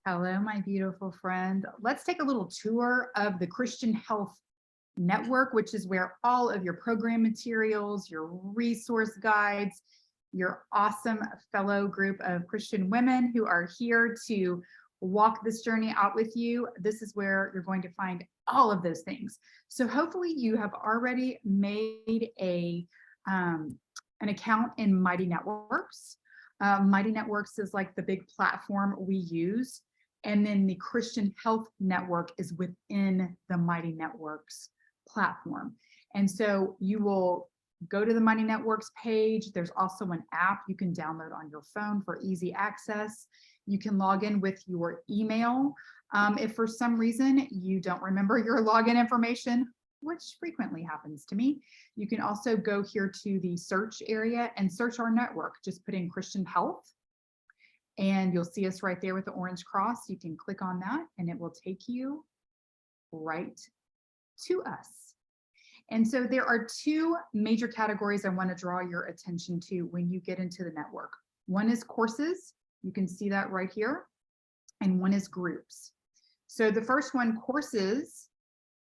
Hello, my beautiful friend. Let's take a little tour of the Christian Health Network, which is where all of your program materials, your resource guides, your awesome fellow group of Christian women who are here to walk this journey out with you. This is where you're going to find all of those things. So hopefully you have already made an account in Mighty Networks. Mighty Networks is like the big platform we use. And then the Christian Health Network is within the Mighty Networks platform. And so you will go to the Mighty Networks page. There's also an app you can download on your phone for easy access. You can log in with your email. If for some reason you don't remember your login information, which frequently happens to me, you can also go here to the search area and search our network. Just put in Christian Health and you'll see us right there with the orange cross. You can click on that and it will take you right to us. And so there are two major categories I want to draw your attention to when you get into the network. One is courses. You can see that right here. And one is groups. So the first one, courses,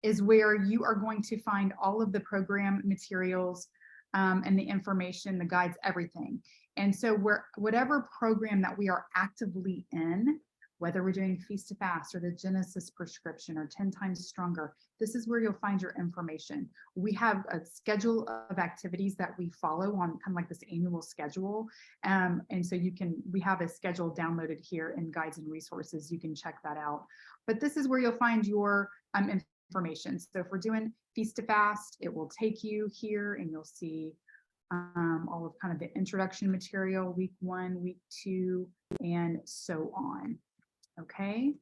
is where you are going to find all of the program materials and the information, the guides, everything. And so whatever program that we are actively in, whether we're doing Feast to Fast or the Genesis prescription or 10 times stronger, this is where you'll find your information. We have a schedule of activities that we follow on kind of like this annual schedule. And so we have a schedule downloaded here in guides and resources. You can check that out. But this is where you'll find your information. So if we're doing Feast to Fast, it will take you here and you'll see all of kind of the introduction material, week 1, week 2, and so on. Okay.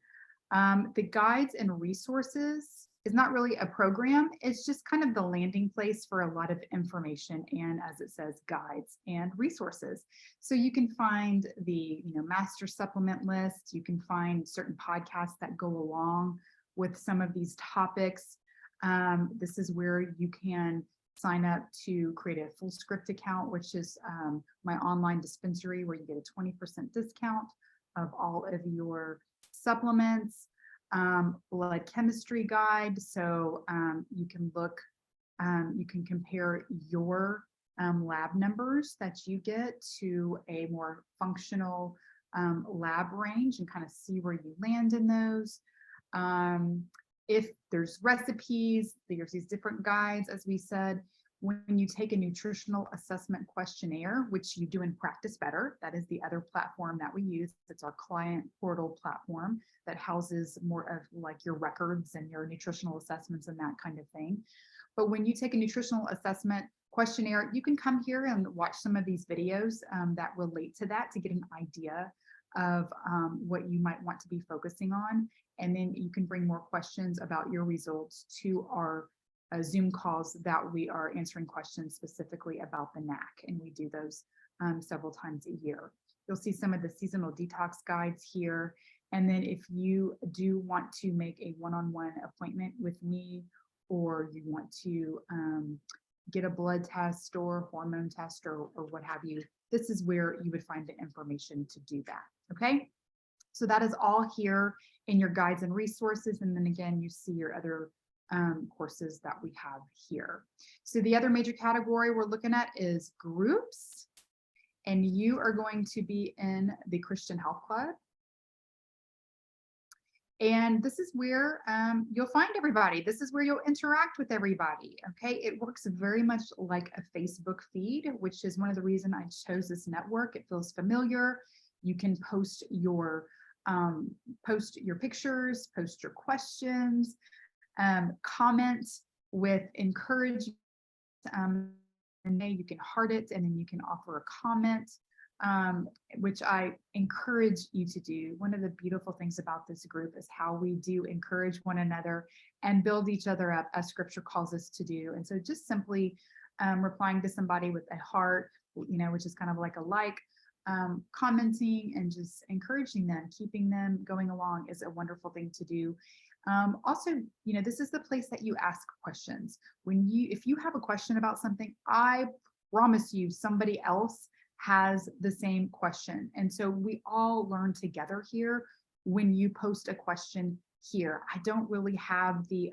The guides and resources is not really a program. It's just kind of the landing place for a lot of information and, as it says, guides and resources. So you can find the master supplement list. You can find certain podcasts that go along with some of these topics. This is where you can sign up to create a Fullscript account, which is my online dispensary where you get a 20% discount of all of your supplements. Blood chemistry guide, so you can look, you can compare your lab numbers that you get to a more functional lab range and kind of see where you land in those. If there's recipes, there's these different guides, as we said. When you take a nutritional assessment questionnaire, which you do in Practice Better, that is the other platform that we use. It's our client portal platform that houses more of like your records and your nutritional assessments and that kind of thing. But when you take a nutritional assessment questionnaire, you can come here and watch some of these videos that relate to that to get an idea of what you might want to be focusing on. And then you can bring more questions about your results to our Zoom calls that we are answering questions specifically about the NAC, and we do those several times a year. You'll see some of the seasonal detox guides here. And then if you do want to make a one-on-one appointment with me, or you want to get a blood test or hormone test or what have you, this is where you would find the information to do that. Okay, so that is all here in your guides and resources. And then again, you see your other courses that we have here. So the other major category we're looking at is groups, and you are going to be in the Christian Health Club. And this is where you'll find everybody. This is where you'll interact with everybody. Okay, it works very much like a Facebook feed, which is one of the reasons I chose this network. It feels familiar. You can post your pictures, post your questions, comment with encouragement, and then you can heart it, and then you can offer a comment, which I encourage you to do. One of the beautiful things about this group is how we do encourage one another and build each other up as scripture calls us to do. And so just simply replying to somebody with a heart, which is kind of like a like, commenting and just encouraging them, keeping them going along is a wonderful thing to do. Also, this is the place that you ask questions. If you have a question about something, I promise you somebody else has the same question. And so we all learn together here when you post a question here. I don't really have the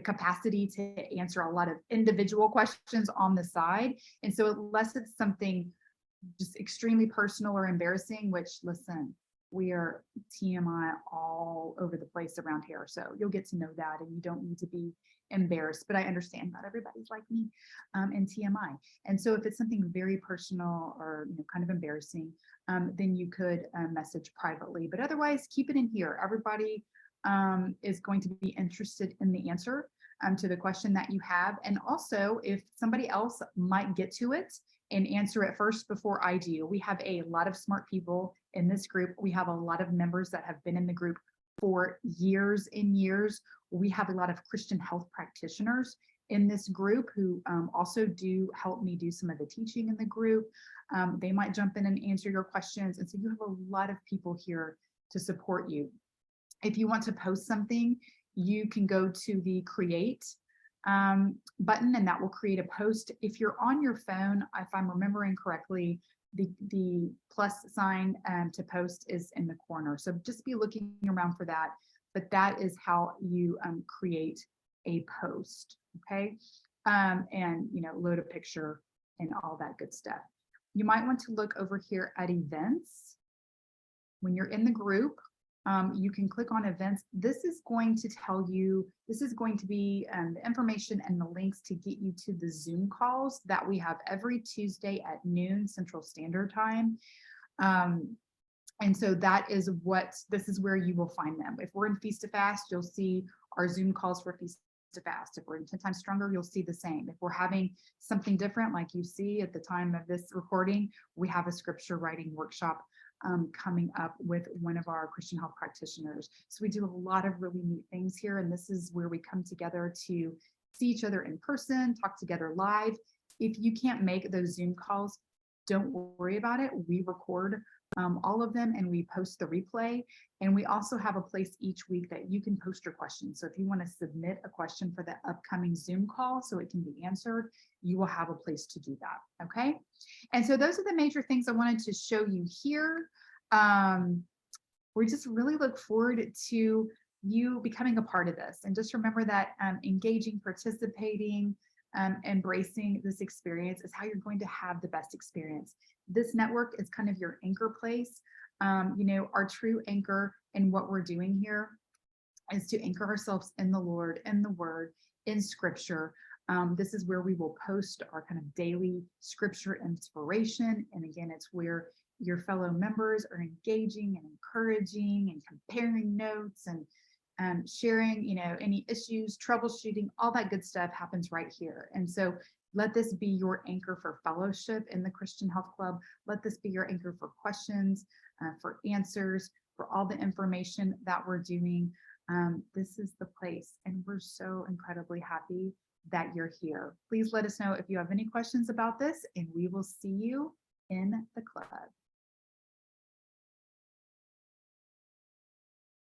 capacity to answer a lot of individual questions on the side. And so unless it's something just extremely personal or embarrassing, which, listen, we are TMI all over the place around here. So you'll get to know that, and you don't need to be embarrassed, but I understand not everybody's like me in TMI. And so if it's something very personal or kind of embarrassing, then you could message privately, but otherwise keep it in here. Everybody is going to be interested in the answer to the question that you have. And also, if somebody else might get to it and answer it first before I do. We have a lot of smart people in this group. We have a lot of members that have been in the group for years and years. We have a lot of Christian health practitioners in this group who also do help me do some of the teaching in the group. They might jump in and answer your questions. And so you have a lot of people here to support you. If you want to post something, you can go to the create button, and that will create a post. If you're on your phone, if I'm remembering correctly, the plus sign to post is in the corner. So just be looking around for that. But that is how you create a post, okay? And load a picture and all that good stuff. You might want to look over here at events. When you're in the group, you can click on events. This is going to tell you, this is going to be the information and the links to get you to the Zoom calls that we have every Tuesday at noon Central Standard Time. And so that is this is where you will find them. If we're in Feast to Fast, you'll see our Zoom calls for Feast to Fast. If we're in 10 Times Stronger, you'll see the same. If we're having something different, like you see at the time of this recording, we have a scripture writing workshop coming up with one of our Christian health practitioners. So we do a lot of really neat things here. And this is where we come together to see each other in person, talk together live. If you can't make those Zoom calls, don't worry about it. We record all of them and we post the replay. And we also have a place each week that you can post your questions. So if you want to submit a question for the upcoming Zoom call so it can be answered, you will have a place to do that. Okay. And so those are the major things I wanted to show you here. We just really look forward to you becoming a part of this. And just remember that engaging, participating, embracing this experience is how you're going to have the best experience. This network is kind of your anchor place. Our true anchor in what we're doing here is to anchor ourselves in the Lord, in the Word, in Scripture. This is where we will post our kind of daily Scripture inspiration. And again, it's where your fellow members are engaging and encouraging and comparing notes and sharing, any issues, troubleshooting, all that good stuff happens right here. And so let this be your anchor for fellowship in the Christian Health Club. Let this be your anchor for questions, for answers, for all the information that we're doing. This is the place, and we're so incredibly happy that you're here. Please let us know if you have any questions about this, and we will see you in the club.